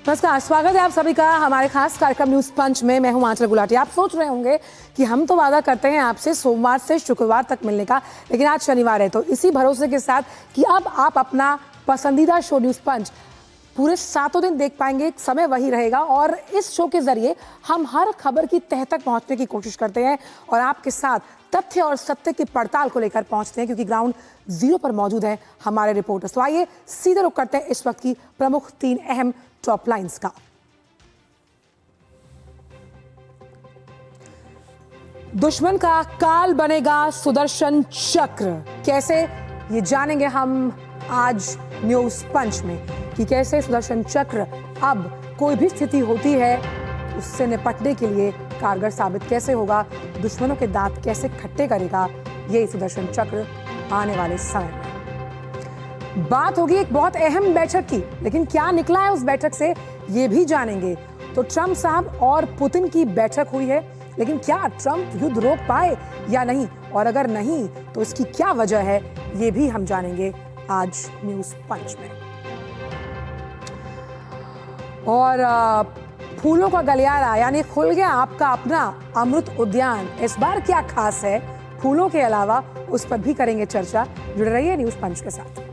नमस्कार, स्वागत है आप सभी का हमारे खास कार्यक्रम न्यूज पंच में। मैं हूं आंचल गुलाटी। आप सोच रहे होंगे कि हम तो वादा करते हैं आपसे सोमवार से शुक्रवार तक मिलने का, लेकिन आज शनिवार है, तो इसी भरोसे के साथ कि अब आप अपना पसंदीदा शो न्यूज पंच पूरे 7 दिन देख पाएंगे। समय वही रहेगा और इस शो के जरिए हम हर खबर की तह तक पहुंचने की कोशिश करते हैं और आपके साथ तथ्य और सत्य की पड़ताल को लेकर पहुंचते हैं, क्योंकि ग्राउंड जीरो पर मौजूद है हमारे रिपोर्टर्स। तो आइए सीधे रुख करते हैं इस वक्त की प्रमुख 3 अहम टॉप लाइंस का। दुश्मन का काल बनेगा सुदर्शन चक्र, कैसे, ये जानेंगे हम आज न्यूज पंच में कि कैसे सुदर्शन चक्र अब कोई भी स्थिति होती है उससे निपटने के लिए कारगर साबित कैसे होगा, दुश्मनों के दांत कैसे खट्टे करेगा ये सुदर्शन चक्र आने वाले समय में। बात होगी एक बहुत अहम बैठक की, लेकिन क्या निकला है उस बैठक से ये भी जानेंगे। तो ट्रंप साहब और पुतिन की बैठक हुई है, लेकिन क्या ट्रंप युद्ध रोक पाए या नहीं, और अगर नहीं तो इसकी क्या वजह है, ये भी हम जानेंगे आज न्यूज पंच में। और फूलों का गलियारा यानी खुल गया आपका अपना अमृत उद्यान। इस बार क्या खास है फूलों के अलावा, उस पर भी करेंगे चर्चा। जुड़े रहिए न्यूज पंच के साथ।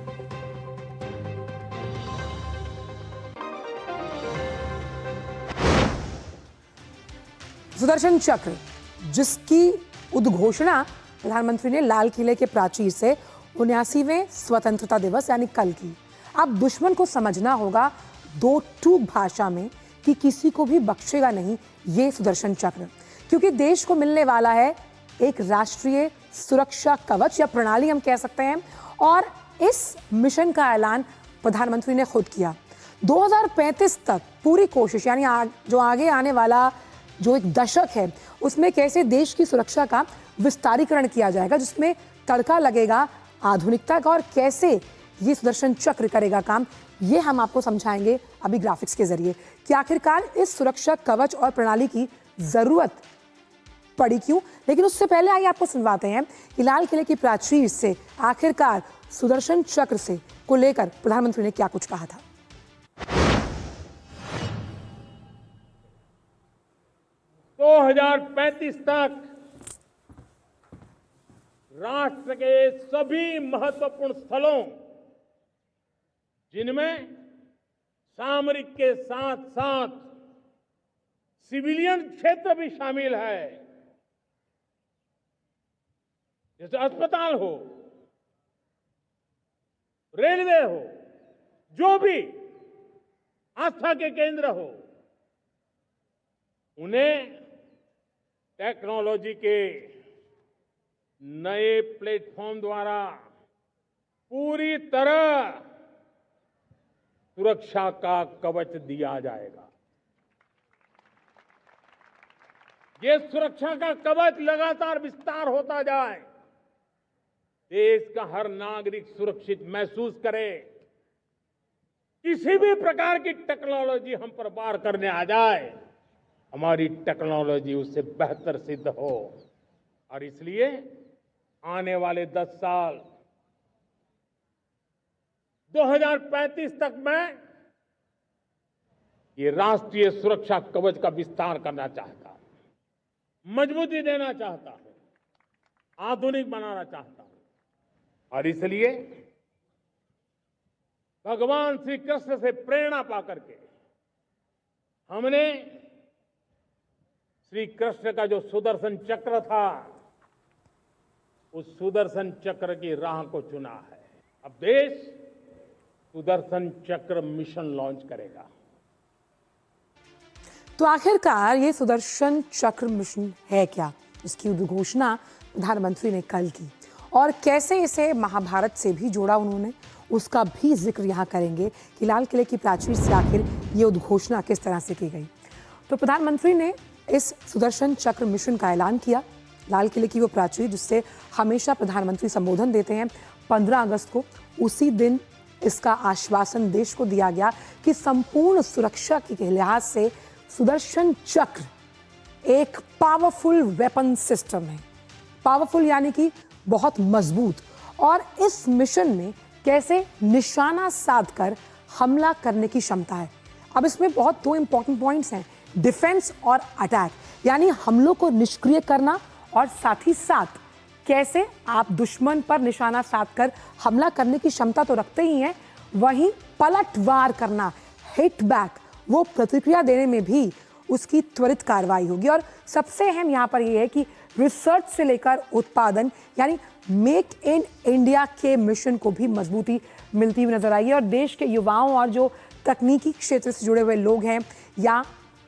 सुदर्शन चक्र, जिसकी उद्घोषणा प्रधानमंत्री ने लाल किले के प्राचीर से 79वें स्वतंत्रता दिवस यानी कल की। अब दुश्मन को समझना होगा 2 टूक भाषा में कि किसी को भी बख्शेगा नहीं ये सुदर्शन चक्र, क्योंकि देश को मिलने वाला है एक राष्ट्रीय सुरक्षा कवच या प्रणाली हम कह सकते हैं। और इस मिशन का ऐलान प्रधानमंत्री ने खुद किया। 2035 तक पूरी कोशिश, यानी जो आगे आने वाला जो एक दशक है उसमें कैसे देश की सुरक्षा का विस्तारीकरण किया जाएगा, जिसमें तड़का लगेगा आधुनिकता का, और कैसे ये सुदर्शन चक्र करेगा काम, ये हम आपको समझाएंगे अभी ग्राफिक्स के जरिए कि आखिरकार इस सुरक्षा कवच और प्रणाली की जरूरत पड़ी क्यों। लेकिन उससे पहले आइए आपको सुनवाते हैं कि लाल किले की प्राचीर से आखिरकार सुदर्शन चक्र से को लेकर प्रधानमंत्री ने क्या कुछ कहा था। 2035 तक राष्ट्र के सभी महत्वपूर्ण स्थलों, जिनमें सामरिक के साथ साथ सिविलियन क्षेत्र भी शामिल है, जैसे अस्पताल हो, रेलवे हो, जो भी आस्था के केंद्र हो, उन्हें टेक्नोलॉजी के नए प्लेटफॉर्म द्वारा पूरी तरह सुरक्षा का कवच दिया जाएगा। ये सुरक्षा का कवच लगातार विस्तार होता जाए, देश का हर नागरिक सुरक्षित महसूस करे। किसी भी प्रकार की टेक्नोलॉजी हम पर वार करने आ जाए, हमारी टेक्नोलॉजी उससे बेहतर सिद्ध हो। और इसलिए आने वाले 10 साल 2035 तक मैं ये राष्ट्रीय सुरक्षा कवच का विस्तार करना चाहता हूं, मजबूती देना चाहता हूं, आधुनिक बनाना चाहता हूं। और इसलिए भगवान श्री कृष्ण से प्रेरणा पाकर के हमने श्री कृष्ण का जो सुदर्शन चक्र था, उस सुदर्शन चक्र की राह को चुना है। अब देश सुदर्शन चक्र मिशन लॉन्च करेगा। तो आखिरकार ये सुदर्शन चक्र मिशन है क्या, इसकी उद्घोषणा प्रधानमंत्री ने कल की, और कैसे इसे महाभारत से भी जोड़ा उन्होंने, उसका भी जिक्र यहाँ करेंगे कि लाल किले की प्राचीर से आखिर ये उद्घोषणा किस तरह से की गई। तो प्रधानमंत्री ने इस सुदर्शन चक्र मिशन का ऐलान किया। लाल किले की वो प्राचीर जिससे हमेशा प्रधानमंत्री संबोधन देते हैं, 15 अगस्त को उसी दिन इसका आश्वासन देश को दिया गया कि संपूर्ण सुरक्षा के लिहाज से सुदर्शन चक्र एक पावरफुल वेपन सिस्टम है। पावरफुल यानी कि बहुत मजबूत, और इस मिशन में कैसे निशाना साधकर हमला करने की क्षमता है। अब इसमें बहुत दो इंपॉर्टेंट पॉइंट्स हैं, डिफेंस और अटैक, यानी हमलों को निष्क्रिय करना और साथ ही साथ कैसे आप दुश्मन पर निशाना साधकर हमला करने की क्षमता तो रखते ही हैं, वहीं पलटवार करना, हिट बैक, वो प्रतिक्रिया देने में भी उसकी त्वरित कार्रवाई होगी। और सबसे अहम यहाँ पर ये है कि रिसर्च से लेकर उत्पादन यानी मेक इन इंडिया के मिशन को भी मजबूती मिलती हुई नजर आई है। और देश के युवाओं और जो तकनीकी क्षेत्र से जुड़े हुए लोग हैं या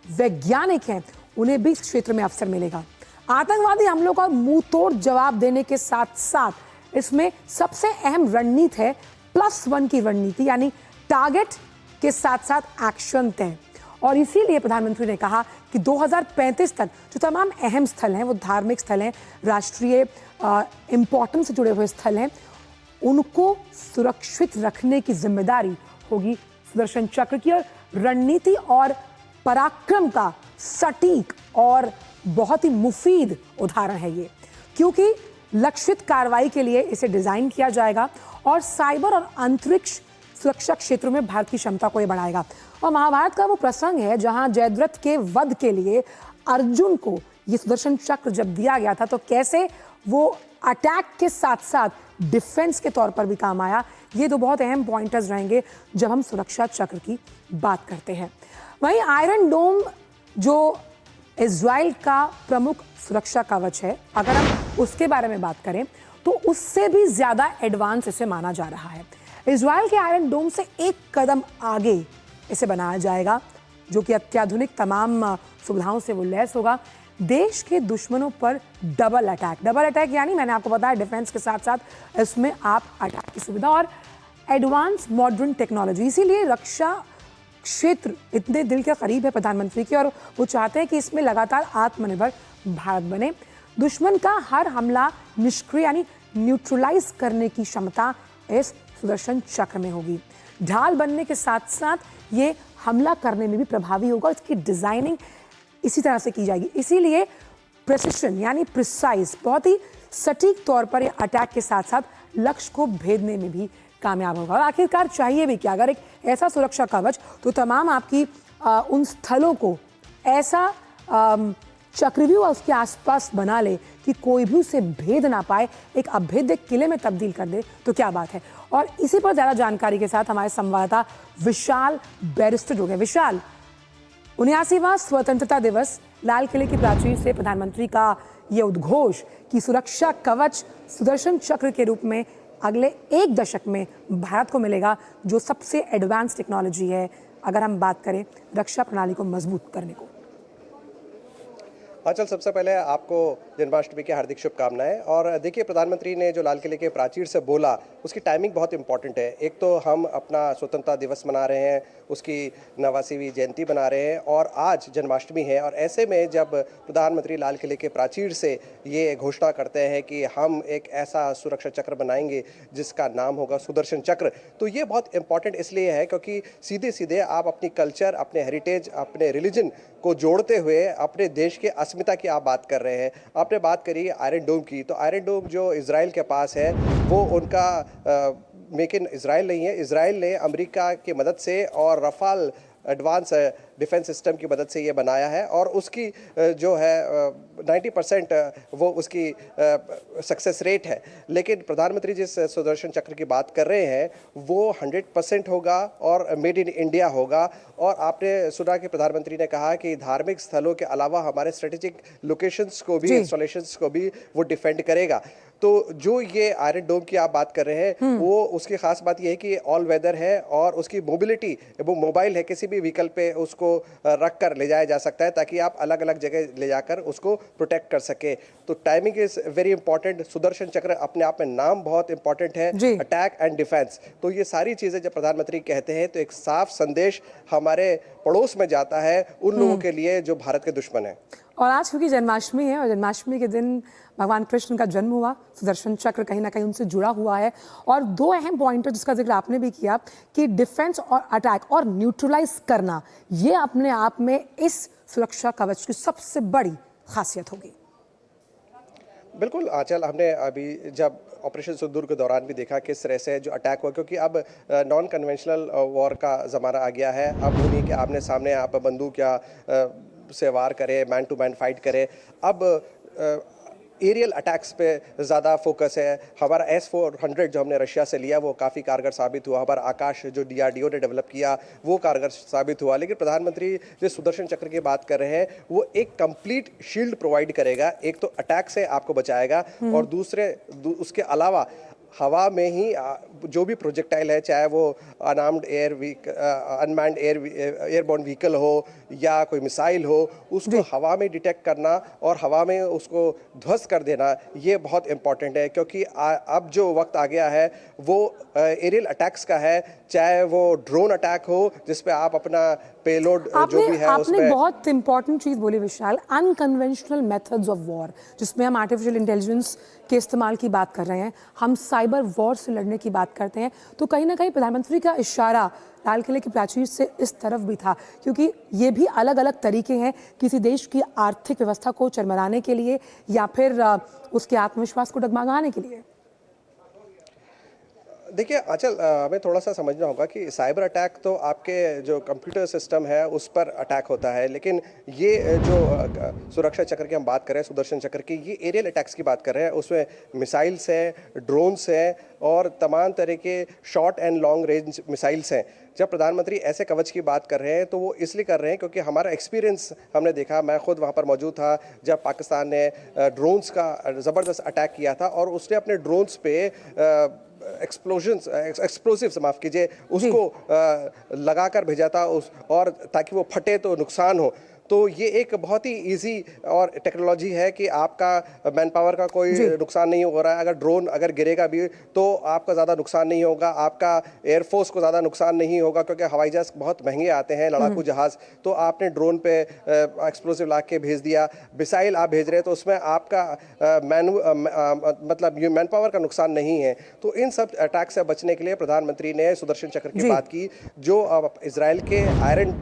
वैज्ञानिक हैं, उन्हें भी इस क्षेत्र में अवसर मिलेगा। आतंकवादी हमलों का मुंह तोड़ जवाब देने के साथ साथ इसमें सबसे अहम रणनीति है +1 की रणनीति, यानी टारगेट के साथ साथ एक्शन तय। और इसीलिए प्रधानमंत्री ने कहा कि 2035 तक जो तमाम अहम स्थल हैं, वो धार्मिक स्थल हैं, राष्ट्रीय इंपॉर्टेंस से जुड़े हुए स्थल हैं, उनको सुरक्षित रखने की जिम्मेदारी होगी सुदर्शन चक्र की। और रणनीति और पराक्रम का सटीक और बहुत ही मुफीद उदाहरण है ये, क्योंकि लक्षित कार्रवाई के लिए इसे डिजाइन किया जाएगा और साइबर और अंतरिक्ष सुरक्षा क्षेत्रों में भारत की क्षमता को ये बढ़ाएगा। और महाभारत का वो प्रसंग है जहां जयद्रथ के वध के लिए अर्जुन को ये सुदर्शन चक्र जब दिया गया था, तो कैसे वो अटैक के साथ साथ डिफेंस के तौर पर भी काम आया। ये दो बहुत अहम पॉइंटर्स रहेंगे जब हम सुरक्षा चक्र की बात करते हैं। वहीं आयरन डोम जो इजराइल का प्रमुख सुरक्षा कवच है, अगर हम उसके बारे में बात करें तो उससे भी ज्यादा एडवांस इसे माना जा रहा है। इजराइल के आयरन डोम से एक कदम आगे इसे बनाया जाएगा, जो कि अत्याधुनिक तमाम सुविधाओं से वो लैस होगा। देश के दुश्मनों पर डबल अटैक यानी मैंने आपको बताया डिफेंस के साथ साथ इसमें आप अटैक की सुविधा और एडवांस मॉडर्न टेक्नोलॉजी। इसीलिए रक्षा क्षेत्र इतने दिल के करीब है प्रधानमंत्री के, और वो चाहते हैं कि इसमें लगातार आत्मनिर्भर भारत बने। दुश्मन का हर हमला निष्क्रिय यानी न्यूट्रलाइज करने की क्षमता इस सुदर्शन चक्र में होगी। ढाल बनने के साथ साथ ये हमला करने में भी प्रभावी होगा। इसकी डिजाइनिंग इसी तरह से की जाएगी, इसीलिए प्रेसिशन यानी प्रिसाइज, बहुत ही सटीक तौर पर ये अटैक के साथ साथ लक्ष्य को भेदने में भी कामयाब होगा। और आखिरकार चाहिए भी क्या, अगर एक ऐसा सुरक्षा कवच तो तमाम आपकी उन स्थलों को ऐसा चक्रव्यूह उसके आसपास बना ले कि कोई भी उसे भेद ना पाए, एक अभेद्य किले में तब्दील कर दे, तो क्या बात है। और इसी पर ज्यादा जानकारी के साथ हमारे संवाददाता विशाल बैरिस्टर हो गए। विशाल, 79वां स्वतंत्रता दिवस, लाल किले की प्राचीर से प्रधानमंत्री का ये उद्घोष कि सुरक्षा कवच सुदर्शन चक्र के रूप में अगले 1 दशक में भारत को मिलेगा, जो सबसे एडवांस टेक्नोलॉजी है अगर हम बात करें रक्षा प्रणाली को मजबूत करने को। आंचल, सबसे पहले आपको जन्माष्टमी की हार्दिक शुभकामनाएं। और देखिए, प्रधानमंत्री ने जो लाल किले के प्राचीर से बोला, उसकी टाइमिंग बहुत इंपॉर्टेंट है। एक तो हम अपना स्वतंत्रता दिवस मना रहे हैं, उसकी 89वीं जयंती मना रहे हैं, और आज जन्माष्टमी है। और ऐसे में जब प्रधानमंत्री लाल किले के प्राचीर से ये घोषणा करते हैं कि हम एक ऐसा सुरक्षा चक्र बनाएंगे जिसका नाम होगा सुदर्शन चक्र, तो ये बहुत इंपॉर्टेंट इसलिए है क्योंकि सीधे सीधे आप अपनी कल्चर, अपने हेरिटेज, अपने रिलीजन को जोड़ते हुए अपने देश के अस्मिता की आप बात कर रहे हैं। आपने बात करी आयरन डोम की, तो आयरन डोम जो इजराइल के पास है वो उनका मेक इन इजराइल नहीं है। इजराइल ने अमेरिका की मदद से और रफाल एडवांस डिफेंस सिस्टम की मदद से ये बनाया है, और उसकी जो है 90% वो उसकी सक्सेस रेट है। लेकिन प्रधानमंत्री जिस सुदर्शन चक्र की बात कर रहे हैं वो 100% होगा और मेड इन इंडिया होगा। और आपने सुना कि प्रधानमंत्री ने कहा कि धार्मिक स्थलों के अलावा हमारे स्ट्रेटेजिक लोकेशंस को भी, इंस्टॉलेशंस को भी वो डिफेंड करेगा। तो जो ये आयरन डोम की आप बात कर रहे हैं, वो उसकी खास बात ये है कि ऑल वेदर है और उसकी मोबिलिटी, वो मोबाइल है, किसी भी व्हीकल पे उसको रख कर ले जाया जा सकता है ताकि आप अलग अलग जगह ले जाकर उसको प्रोटेक्ट कर सके। तो timing is very important. Sudarshan चक्र अपने आप में नाम बहुत इंपॉर्टेंट है, अटैक एंड डिफेंस। तो ये सारी चीजें जब प्रधानमंत्री कहते हैं तो एक साफ संदेश हमारे पड़ोस में जाता है उन लोगों के लिए जो भारत के दुश्मन है। और आज क्योंकि जन्माष्टमी है और जन्माष्टमी के दिन भगवान कृष्ण का जन्म हुआ, सुदर्शन चक्र कहीं ना कहीं उनसे जुड़ा हुआ है। और दो अहम पॉइंट जिसका जिक्र आपने भी किया कि डिफेंस और अटैक और न्यूट्रलाइज करना, ये अपने आप में इस सुरक्षा कवच की सबसे बड़ी खासियत होगी। बिल्कुल आंचल, हमने अभी जब ऑपरेशन सिंदूर के दौरान भी देखा किस तरह से जो अटैक हुआ, क्योंकि अब नॉन कन्वेंशनल वॉर का ज़माना आ गया है। अब वो नहीं कि आमने सामने आप बंदूक या से वार करें, मैन टू मैन फाइट करें। अब एरियल अटैक्स पे ज़्यादा फोकस है। हमारा S-400 जो हमने रशिया से लिया वो काफ़ी कारगर साबित हुआ। हमारा आकाश जो DRDO ने डेवलप किया वो कारगर साबित हुआ। लेकिन प्रधानमंत्री जो सुदर्शन चक्र की बात कर रहे हैं वो एक कंप्लीट शील्ड प्रोवाइड करेगा। एक तो अटैक से आपको बचाएगा और उसके अलावा हवा में ही जो भी प्रोजेक्टाइल है, चाहे वो अनआर्म्ड अनमैन्ड एयरबोर्न व्हीकल हो या कोई मिसाइल हो, उसको हवा में डिटेक्ट करना और हवा में उसको ध्वस्त कर देना, ये बहुत इंपॉर्टेंट है। क्योंकि अब जो वक्त आ गया है वो एरियल अटैक्स का है, चाहे वो ड्रोन अटैक हो जिस पे आप अपना पेलोड जो भी है आपने बहुत इंपॉर्टेंट चीज बोली विशाल, अनकन्वेंशनल मेथड्स ऑफ वॉर, जिसमें हम आर्टिफिशियल इंटेलिजेंस के इस्तेमाल की बात कर रहे हैं, हम साइबर वॉर से लड़ने की बात करते हैं। तो कहीं ना कहीं प्रधानमंत्री का इशारा लाल किले की प्राचीर से इस तरफ भी था, क्योंकि ये भी अलग अलग तरीके हैं किसी देश की आर्थिक व्यवस्था को चरमराने के लिए या फिर उसके आत्मविश्वास को डगमगाने के लिए। देखिए आंचल, हमें थोड़ा सा समझना होगा कि साइबर अटैक तो आपके जो कंप्यूटर सिस्टम है उस पर अटैक होता है, लेकिन ये जो सुरक्षा चक्र की हम बात कर रहे हैं, सुदर्शन चक्र की, ये एरियल अटैक्स की बात कर रहे हैं। उसमें मिसाइल्स हैं, ड्रोन्स हैं और तमाम तरह के short and long range missiles हैं। जब प्रधानमंत्री ऐसे कवच की बात कर रहे हैं तो वो इसलिए कर रहे हैं क्योंकि हमारा एक्सपीरियंस हमने देखा, मैं खुद वहाँ पर मौजूद था जब पाकिस्तान ने ड्रोन्स का ज़बरदस्त अटैक किया था और उसने अपने ड्रोन्स पे एक्सप्लोसिव्स माफ़ कीजिए उसको लगा कर भेजा था और ताकि वो फटे तो नुकसान हो। तो ये एक बहुत ही इजी और टेक्नोलॉजी है कि आपका मैन पावर का कोई नुकसान नहीं हो रहा है। अगर ड्रोन अगर गिरेगा भी तो आपका ज़्यादा नुकसान नहीं होगा, आपका एयरफोर्स को ज़्यादा नुकसान नहीं होगा, क्योंकि हवाई जहाज़ बहुत महंगे आते हैं, लड़ाकू जहाज़। तो आपने ड्रोन पे एक्सप्लोसिव ला के भेज दिया, मिसाइल आप भेज रहे हैं तो उसमें आपका मतलब मैन पावर का नुकसान नहीं है। तो इन सब अटैक से बचने के लिए प्रधानमंत्री ने सुदर्शन चक्र की बात की, जो इजराइल के आयरन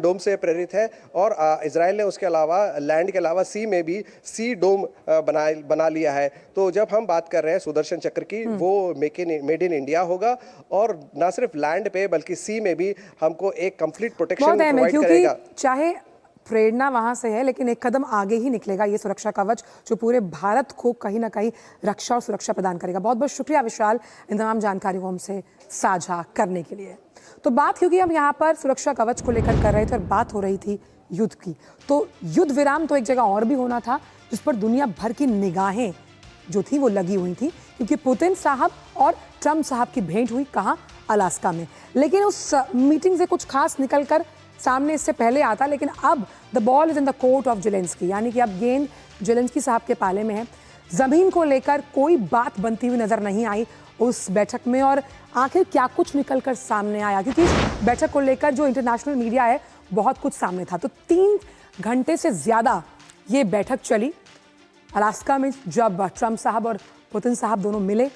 डोम से प्रेरित है और इजराइल ने उसके अलावा लैंड के अलावा सी में भी सी डोम बना लिया है। तो जब हम बात कर रहे हैं सुदर्शन चक्र की, वो मेड इन इंडिया होगा और ना सिर्फ लैंड पे बल्कि सी में भी हमको एक कंप्लीट प्रोटेक्शन प्रोवाइड करेगा। चाहे प्रेरणा वहां से है, लेकिन एक कदम आगे ही निकलेगा ये सुरक्षा कवच, जो पूरे भारत को कहीं ना कहीं रक्षा और सुरक्षा प्रदान करेगा। बहुत बहुत शुक्रिया विशाल इन तमाम जानकारियों को हमसे साझा करने के लिए। तो बात, क्योंकि हम यहाँ पर सुरक्षा कवच को लेकर कर रहे थे और बात हो रही थी युद्ध की, तो युद्ध विराम तो एक जगह और भी होना था जिस पर दुनिया भर की निगाहें जो थी वो लगी हुई थी, क्योंकि पुतिन साहब और ट्रंप साहब की भेंट हुई कहाँ, अलास्का में। लेकिन उस मीटिंग से कुछ खास निकलकर सामने इससे पहले आता, लेकिन अब the ball is in the court of Zelensky, यानी कि अब गेंद जेलेंस्की साहब के पाले में है। जमीन को लेकर कोई बात बनती हुई नजर नहीं आई उस बैठक में, और आखिर क्या कुछ निकलकर सामने आया, क्योंकि इस बैठक को लेकर जो इंटरनेशनल मीडिया है बहुत कुछ सामने था। तो 3 घंटे से ज्यादा ये बैठक चली अलास्का में, जब ट्रंप साहब और पुतिन साहब दोनों मिले,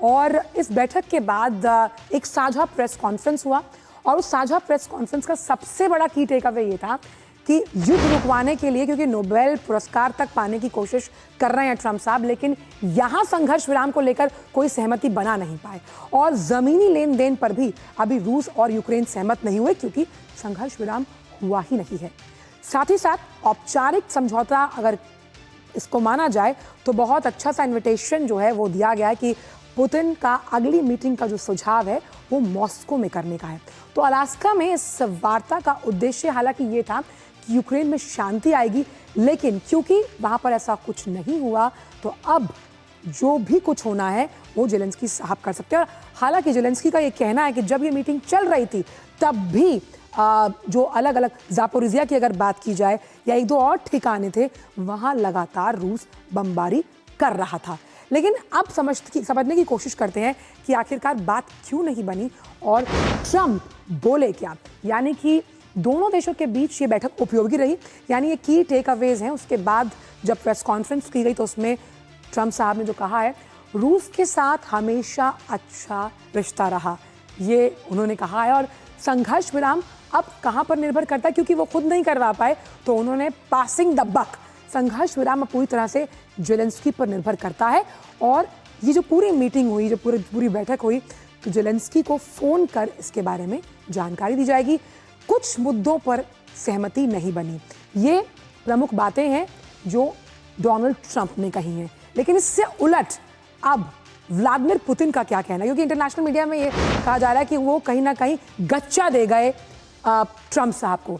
और इस बैठक के बाद एक साझा प्रेस कॉन्फ्रेंस हुआ। और उस साझा प्रेस कॉन्फ्रेंस का सबसे बड़ा की टेक अवे ये था कि युद्ध रुकवाने के लिए, क्योंकि नोबेल पुरस्कार तक पाने की कोशिश कर रहे हैं ट्रंप साहब, लेकिन यहाँ संघर्ष विराम को लेकर कोई सहमति बना नहीं पाए, और जमीनी लेन देन पर भी अभी रूस और यूक्रेन सहमत नहीं हुए, क्योंकि संघर्ष विराम हुआ ही नहीं है। साथ ही साथ औपचारिक समझौता अगर इसको माना जाए तो बहुत अच्छा सा इन्विटेशन जो है वो दिया गया है कि पुतिन का अगली मीटिंग का जो सुझाव है वो मॉस्को में करने का है। तो अलास्का में इस वार्ता का उद्देश्य हालांकि ये था कि यूक्रेन में शांति आएगी, लेकिन क्योंकि वहां पर ऐसा कुछ नहीं हुआ तो अब जो भी कुछ होना है वो जेलेंस्की साहब कर सकते हैं। और हालांकि जेलेंस्की का ये कहना है कि जब ये मीटिंग चल रही थी तब भी जो अलग अलग जापोरिजिया की अगर बात की जाए या 1-2 और ठिकाने थे, वहां लगातार रूस बमबारी कर रहा था। लेकिन अब समझने की कोशिश करते हैं कि आखिरकार बात क्यों नहीं बनी और ट्रंप बोले क्या, यानी कि दोनों देशों के बीच ये बैठक उपयोगी रही, यानी ये की टेक अवेज हैं। उसके बाद जब प्रेस कॉन्फ्रेंस की गई तो उसमें ट्रंप साहब ने जो कहा है, रूस के साथ हमेशा अच्छा रिश्ता रहा, ये उन्होंने कहा है। और संघर्ष विराम अब कहाँ पर निर्भर करता है, क्योंकि वो खुद नहीं करवा पाए, तो उन्होंने पासिंग द बक, संघर्ष विराम पूरी तरह से जेलेंस्की पर निर्भर करता है और ये जो पूरी मीटिंग हुई, जो पूरी बैठक हुई, तो जेलेंस्की को फ़ोन कर इसके बारे में जानकारी दी जाएगी। कुछ मुद्दों पर सहमति नहीं बनी। ये प्रमुख बातें हैं जो डोनाल्ड ट्रंप ने कही हैं। लेकिन इससे उलट अब व्लादिमीर पुतिन का क्या कहना है, क्योंकि इंटरनेशनल मीडिया में ये कहा जा रहा है कि वो कहीं ना कहीं गच्चा दे गए ट्रंप साहब को।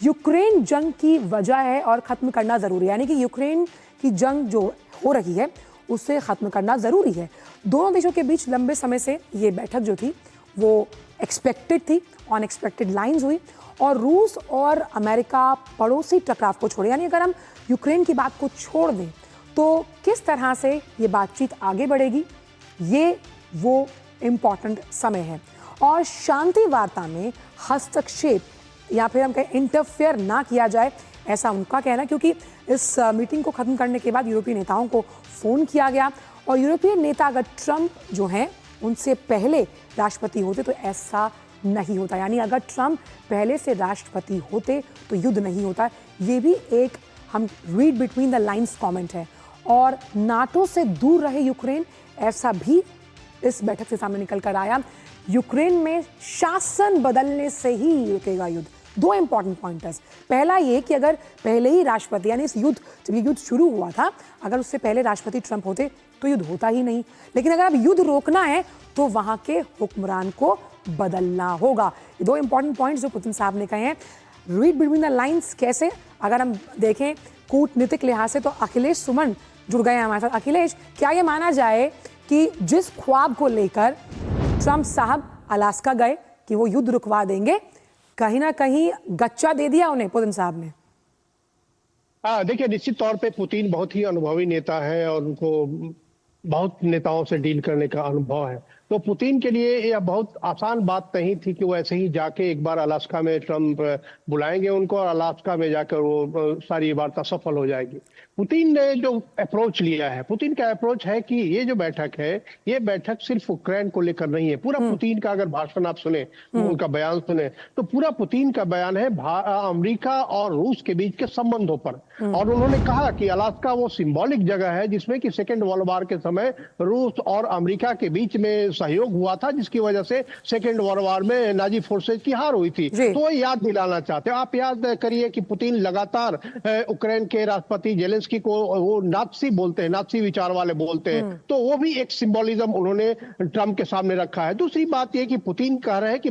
यूक्रेन जंग की वजह है और ख़त्म करना ज़रूरी है, यानी कि यूक्रेन की जंग जो हो रही है उसे ख़त्म करना ज़रूरी है। दोनों देशों के बीच लंबे समय से ये बैठक जो थी वो एक्सपेक्टेड थी, अनएक्सपेक्टेड लाइंस हुई, और रूस और अमेरिका पड़ोसी टकराव को छोड़े, यानी अगर हम यूक्रेन की बात को छोड़ दें तो किस तरह से ये बातचीत आगे बढ़ेगी, ये वो इम्पॉर्टेंट समय है। और शांति वार्ता में हस्तक्षेप या फिर हम कहें इंटरफेयर ना किया जाए, ऐसा उनका कहना है, क्योंकि इस मीटिंग को ख़त्म करने के बाद यूरोपीय नेताओं को फ़ोन किया गया, और यूरोपीय नेता अगर ट्रंप जो हैं उनसे पहले राष्ट्रपति होते तो ऐसा नहीं होता, यानी अगर ट्रंप पहले से राष्ट्रपति होते तो युद्ध नहीं होता। ये भी एक हम read between the lines comment है। और नाटो से दूर रहे यूक्रेन, ऐसा भी इस बैठक से सामने निकल कर आया। यूक्रेन में शासन बदलने से ही रुकेगा युद्ध। दो इंपॉर्टेंट पॉइंटर्स, पहला ये कि अगर पहले ही राष्ट्रपति, यानी इस युद्ध, जब ये युद्ध शुरू हुआ था, अगर उससे पहले राष्ट्रपति ट्रंप होते तो युद्ध होता ही नहीं। लेकिन अगर अब युद्ध रोकना है तो वहां के हुक्मरान को बदलना होगा। ये दो इंपॉर्टेंट पॉइंट्स जो पुतिन साहब ने कहे हैं। रीड बिटवीन द लाइंस कैसे, अगर हम देखें कूटनीतिक लिहाज से, तो अखिलेश सुमन जुड़ गए हैं हमारे साथ। अखिलेश, क्या ये माना जाए कि जिस ख्वाब को लेकर ट्रंप साहब अलास्का गए कि वो युद्ध रुकवा देंगे, कहीं ना कहीं गच्चा दे दिया उन्हें पुतिन साहब ने? हाँ, देखिए, निश्चित तौर पे पुतिन बहुत ही अनुभवी नेता है और उनको बहुत नेताओं से डील करने का अनुभव है। तो पुतिन के लिए यह बहुत आसान बात नहीं थी कि वो ऐसे ही जाके एक बार अलास्का में ट्रंप बुलाएंगे उनको और अलास्का में जाकर वो सारी वार्ता सफल हो जाएगी। पुतिन ने जो अप्रोच लिया है, पुतिन का अप्रोच है कि ये जो बैठक है, ये बैठक सिर्फ यूक्रेन को लेकर नहीं है। पूरा पुतिन का अगर भाषण आप सुने, उनका बयान सुने, तो पूरा पुतिन का बयान है अमेरिका और रूस के बीच के संबंधों पर। और उन्होंने कहा कि अलास्का वो सिंबॉलिक जगह है जिसमें कि सेकेंड वर्ल्ड वॉर के समय रूस और अमेरिका के बीच में सहयोग हुआ था, जिसकी वजह से सेकेंड वर्ल्ड वॉर में नाजी फोर्सेज की हार हुई थी। तो याद दिलाना चाहते हैं। आप याद करिए कि पुतिन लगातार यूक्रेन के राष्ट्रपति जेलेंस्की को वो नात्सी बोलते हैं, नात्सी विचार वाले बोलते हैं। तो वो भी एक सिंबोलिज्म उन्होंने ट्रंप के सामने रखा है। दूसरी बात यह कि पुतिन कह रहे हैं कि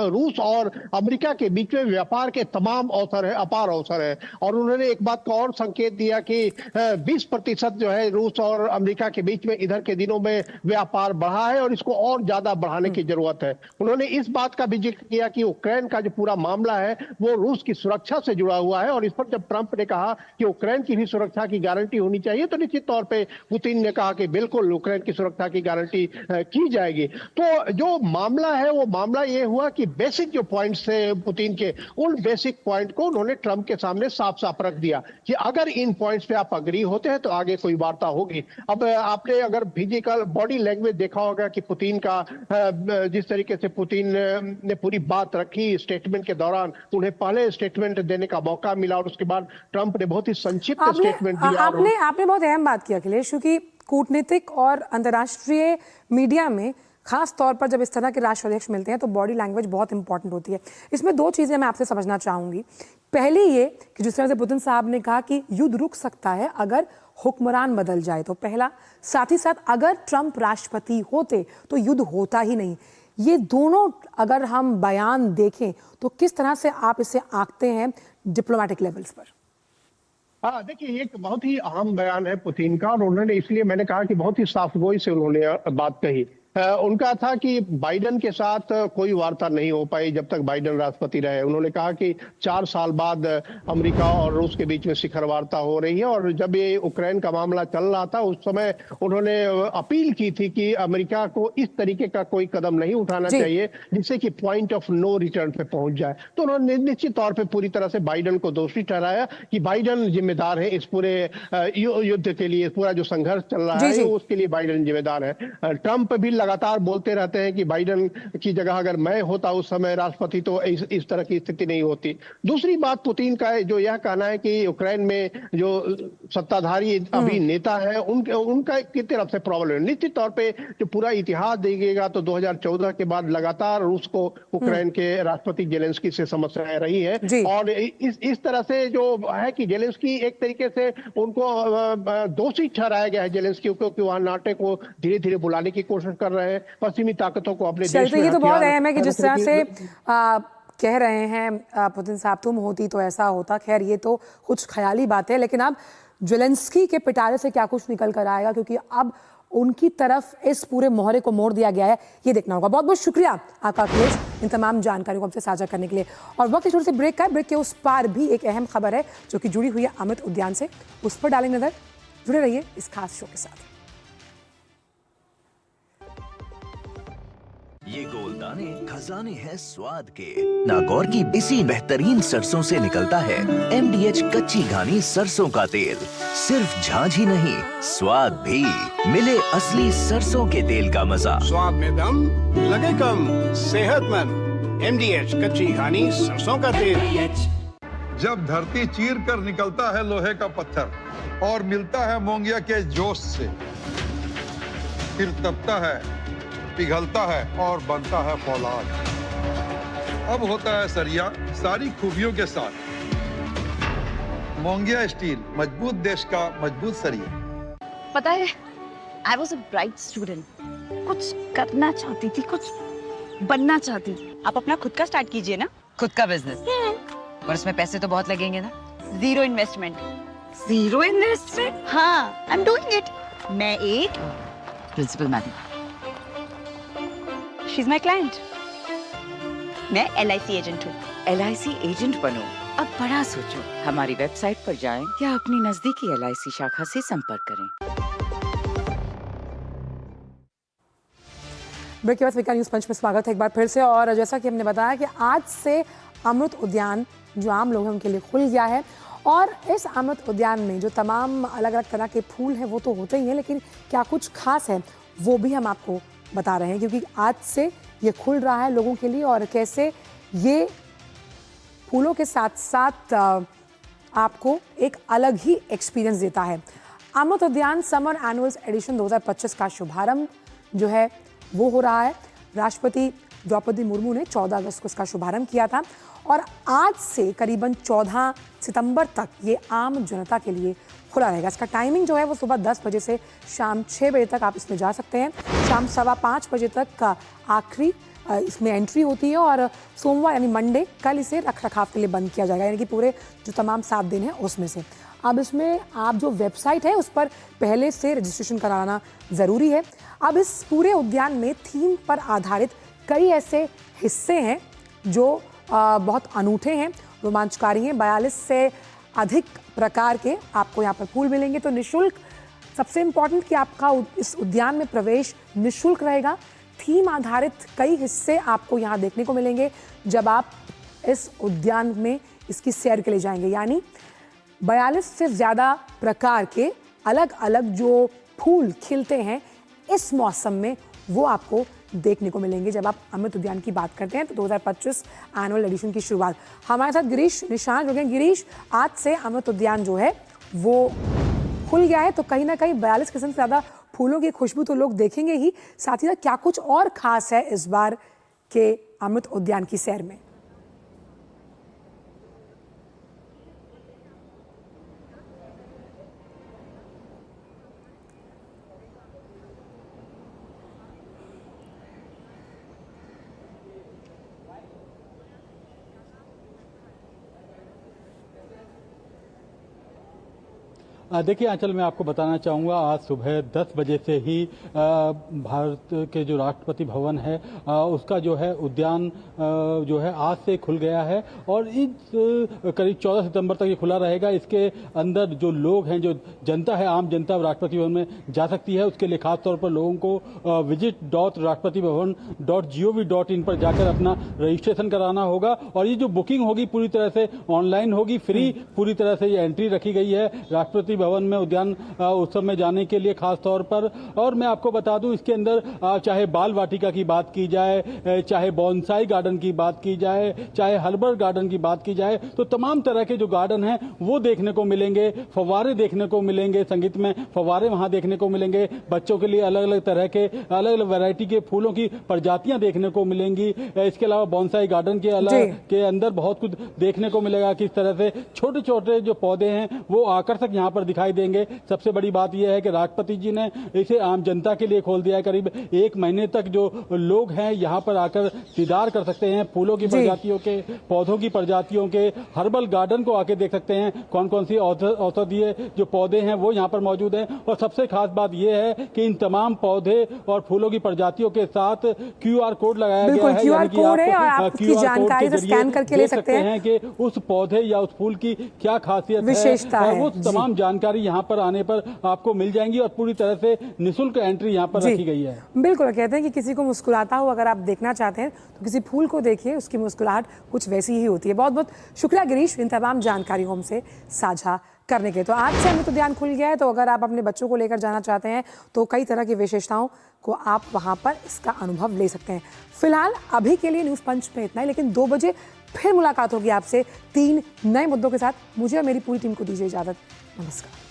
रूस और अमेरिका के बीच में व्यापार के तमाम अवसर है, अपार अवसर है। और उन्होंने एक बात का और संकेत दिया कि 20% जो है रूस और अमेरिका के बीच में इधर के दिनों में व्यापार बढ़ा है और इसको और ज्यादा बढ़ाने की जरूरत है। उन्होंने इस बात का भी जिक्र किया कि यूक्रेन का जो पूरा मामला है वो रूस की सुरक्षा से जुड़ा हुआ है, और इस पर जब ट्रंप ने कहा कि यूक्रेन की भी सुरक्षा की गारंटी होनी चाहिए, तो निश्चित तौर पे पुतिन ने कहा कि बिल्कुल यूक्रेन की सुरक्षा की गारंटी की जाएगी। तो जो मामला है वो मामला ये हुआ कि बेसिक जो पॉइंट्स थे पुतिन के, उन बेसिक पॉइंट को उन्होंने ट्रंप के सामने साफ साफ रख दिया कि अगर इन पॉइंट्स पे आप अग्री होते हैं तो आगे कोई वार्ता होगी। अब आपने अगर फिजिकल बॉडी लैंग्वेज देखा होगा कि पुतिन का जिस तरीके से पुतिन ने पूरी बात रखी स्टेटमेंट के दौरान, उन्हें पहले स्टेटमेंट देने का मौका मिला और उसके बाद ट्रंप ने बहुत ही संक्षिप्त स्टेटमेंट दिया। आपने बहुत अहम बात की अखिलेश, क्योंकि कूटनीतिक और अंतर्राष्ट्रीय मीडिया में खास तौर पर जब इस तरह के राष्ट्राध्यक्ष मिलते हैं तो बॉडी लैंग्वेज बहुत इंपॉर्टेंट होती है। इसमें दो चीज़ें मैं आपसे समझना चाहूँगी। पहली ये कि जिस तरह से पुतिन साहब ने कहा कि युद्ध रुक सकता है अगर हुक्मरान बदल जाए, तो पहला, साथ ही साथ अगर ट्रंप राष्ट्रपति होते तो युद्ध होता ही नहीं। ये दोनों अगर हम बयान देखें तो किस तरह से आप इसे आंकते हैं डिप्लोमेटिक लेवल्स पर? हाँ, देखिए, ये एक बहुत ही अहम बयान है पुतिन का, और उन्होंने, इसलिए मैंने कहा कि बहुत ही साफगोई से उन्होंने बात कही। उनका था कि बाइडेन के साथ कोई वार्ता नहीं हो पाई जब तक बाइडेन राष्ट्रपति रहे। उन्होंने कहा कि 4 साल बाद अमेरिका और रूस के बीच में शिखर वार्ता हो रही है, और जब ये यूक्रेन का मामला चल रहा था उस समय उन्होंने अपील की थी कि अमेरिका को इस तरीके का कोई कदम नहीं उठाना चाहिए जिससे कि पॉइंट ऑफ नो रिटर्न पे पहुंच जाए। तो उन्होंने निश्चित तौर पर पूरी तरह से बाइडेन को दोषी ठहराया कि बाइडेन जिम्मेदार है इस पूरे युद्ध के लिए, पूरा जो संघर्ष चल रहा है उसके लिए बाइडेन जिम्मेदार है। ट्रंप भी लगातार बोलते रहते हैं कि बाइडेन की जगह अगर मैं होता उस समय राष्ट्रपति तो इस तरह की स्थिति नहीं होती। दूसरी बात पुतिन का जो यह कहना है कि यूक्रेन में जो सत्ताधारी अभी नेता है उनका की तरफ से प्रॉब्लम है। निश्चित तौर पे जो पूरा इतिहास देखेगा तो 2014 के बाद लगातार रूस को यूक्रेन के राष्ट्रपति जेलेंस्की से समस्याएं रही है और इस तरह से जो है कि जेलेंस्की एक तरीके से उनको दोषी ठहराया गया है जेलेंस्की को कि वहां नाटो को धीरे धीरे बुलाने की कोशिश कर रहे हैं, पश्चिमी ताकतों को अपने देश में। ये तो बहुत अहम है कि जिस तरह से कह रहे हैं पुतिन साहब तुम होती तो ऐसा होता। खैर ये तो कुछ ख्याली बात है, लेकिन अब जेलेंस्की के पिटारे से क्या कुछ निकल कर आएगा, क्योंकि अब उनकी तरफ इस पूरे मोहरे को मोड़ दिया गया है, ये देखना होगा। बहुत बहुत शुक्रिया आपका अखिलेश इन तमाम जानकारी को हमसे साझा करने के लिए। और वक्त छोटे से ब्रेक का है, ब्रेक के उस पार भी एक अहम खबर है जो कि जुड़ी हुई है अमृत उद्यान से, उस पर डालेंगे नजर। जुड़े रहिए इस खास शो के साथ। ये गोलदाने खजाने हैं स्वाद के। नागौर की इसी बेहतरीन सरसों से निकलता है MDH कच्ची घानी सरसों का तेल। सिर्फ झांझ ही नहीं, स्वाद भी। मिले असली सरसों के तेल का मजा। स्वाद में दम लगे कम, सेहतमंद MDH कच्ची घानी सरसों का तेल। जब धरती चीर कर निकलता है लोहे का पत्थर और मिलता है मोंगिया के जोश से, फिर तपता है, पिघलता है और बनता है फौलाद। अब होता है सरिया सारी खूबियों के साथ। मोंगिया स्टील, मजबूत देश का मजबूत सरिया। पता है, I was a bright student. कुछ करना चाहती थी, कुछ बनना चाहती थी। आप अपना खुद का स्टार्ट कीजिए ना, खुद का बिजनेस। पर उसमें पैसे तो बहुत लगेंगे ना। Zero investment. Zero investment? हाँ, आई एम डूइंग इट। मैं एक principal madam, she is my client. मैं LIC एजेंट हूँ। LIC एजेंट बनो, अब बड़ा सोचो। हमारी वेबसाइट पर जाएं या अपनी नजदीकी LIC शाखा से संपर्क करें। ब्रेक के बाद वीकेंड न्यूज पंच में स्वागत है एक बार फिर से। और जैसा कि हमने बताया कि आज से अमृत उद्यान जो आम लोग हैं उनके लिए खुल गया है। और इस अमृत उद्यान में जो तमाम अलग अलग तरह के फूल हैं वो तो होते ही हैं, लेकिन क्या कुछ खास है वो भी हम आपको बता रहे हैं, क्योंकि आज से ये खुल रहा है लोगों के लिए। और कैसे ये फूलों के साथ साथ आपको एक अलग ही एक्सपीरियंस देता है। अमृत उद्यान समर एनुअल एडिशन 2025 का शुभारंभ जो है वो हो रहा है। राष्ट्रपति द्रौपदी मुर्मू ने 14 अगस्त को इसका शुभारंभ किया था और आज से करीबन 14 सितंबर तक ये आम जनता के लिए खुला रहेगा। इसका टाइमिंग जो है वो सुबह 10 बजे से शाम 6 बजे तक आप इसमें जा सकते हैं। शाम 5:15 बजे तक का आखिरी इसमें एंट्री होती है और सोमवार यानी मंडे कल इसे रख रखाव के लिए बंद किया जाएगा, यानी कि पूरे जो तमाम 7 दिन हैं उसमें से। अब इसमें आप जो वेबसाइट है उस पर पहले से रजिस्ट्रेशन कराना ज़रूरी है। अब इस पूरे उद्यान में थीम पर आधारित कई ऐसे हिस्से हैं जो बहुत अनूठे हैं, रोमांचकारी हैं। 42 से अधिक प्रकार के आपको यहाँ पर फूल मिलेंगे। तो निःशुल्क, सबसे इम्पॉर्टेंट कि आपका इस उद्यान में प्रवेश निःशुल्क रहेगा। थीम आधारित कई हिस्से आपको यहाँ देखने को मिलेंगे जब आप इस उद्यान में इसकी सैर के लिए जाएंगे। यानी 42 से ज़्यादा प्रकार के अलग अलग जो फूल खिलते हैं इस मौसम में वो आपको देखने को मिलेंगे जब आप अमृत उद्यान की बात करते हैं। तो 2025 एनुअल एडिशन की शुरुआत हमारे साथ गिरीश निशांत हो गए। गिरीश, आज से अमृत उद्यान जो है वो खुल गया है, तो कहीं ना कहीं 42 किस्म से ज़्यादा फूलों की खुशबू तो लोग देखेंगे ही, साथ ही साथ क्या कुछ और खास है इस बार के अमृत उद्यान की सैर में? देखिए आंचल, मैं आपको बताना चाहूँगा आज सुबह 10 बजे से ही भारत के जो राष्ट्रपति भवन है उसका जो है उद्यान जो है आज से खुल गया है और इस करीब 14 सितंबर तक ये खुला रहेगा। इसके अंदर जो लोग हैं, जो जनता है, आम जनता राष्ट्रपति भवन में जा सकती है। उसके लिए खास तौर पर लोगों को visit.rashtrapatibhavan.gov.in पर जाकर अपना रजिस्ट्रेशन कराना होगा और ये जो बुकिंग होगी पूरी तरह से ऑनलाइन होगी, फ्री पूरी तरह से ये एंट्री रखी गई है। राष्ट्रपति भवन में उद्यान उत्सव में जाने के लिए खास तौर पर। और मैं आपको बता दूं, इसके अंदर चाहे बाल वाटिका की बात की जाए, चाहे बॉन्साई गार्डन की बात की जाए, चाहे हर्बल गार्डन की बात की जाए, तो तमाम तरह के जो गार्डन हैं वो देखने को मिलेंगे। फव्वारे देखने को मिलेंगे, संगीत में फव्वारे वहां देखने को मिलेंगे। बच्चों के लिए अलग अलग तरह के अलग अलग वैरायटी के फूलों की प्रजातियां देखने को मिलेंगी। इसके अलावा बॉन्साई गार्डन के अलग के अंदर बहुत कुछ देखने को मिलेगा, किस तरह से छोटे छोटे जो पौधे हैं वो आकर्षक यहाँ पर दिखाई देंगे। सबसे बड़ी बात यह है कि राष्ट्रपति जी ने इसे आम जनता के लिए खोल दिया है। करीब 1 महीने तक जो लोग हैं यहाँ पर आकर दीदार कर सकते हैं, फूलों की प्रजातियों के, पौधों की प्रजातियों के। हर्बल गार्डन को आके देख सकते हैं, कौन कौन सी औषधीय जो पौधे हैं वो यहाँ पर मौजूद हैं। और सबसे खास बात यह है कि इन तमाम पौधे और फूलों की प्रजातियों के साथ QR कोड लगाया गया है, QR कोड है और आप उसकी जानकारी से स्कैन करके ले सकते हैं कि उस पौधे या उस फूल की क्या खासियत विशेषता है। वो तमाम जानकारी यहाँ पर आने पर आपको मिल जाएंगी और पूरी तरह से निःशुल्क एंट्री यहाँ पर रखी गई है। बिल्कुल, कहते हैं कि किसी को मुस्कुराता हो अगर आप देखना चाहते हैं तो किसी फूल को देखिए, उसकी मुस्कुराहट कुछ वैसी ही होती है। बहुत बहुत शुक्रिया गिरीश इन तमाम जानकारियों हमसे साझा करने के। तो आज से अमृत उद्यान खुल गया है, तो अगर आप अपने बच्चों को लेकर जाना चाहते हैं तो कई तरह की विशेषताओं को आप वहां पर इसका अनुभव ले सकते हैं। फिलहाल अभी के लिए न्यूज़ पंच में इतना ही, लेकिन 2 बजे फिर मुलाकात होगी आपसे 3 नए मुद्दों के साथ। मुझे और मेरी पूरी टीम को दीजिए इजाजत। नमस्कार।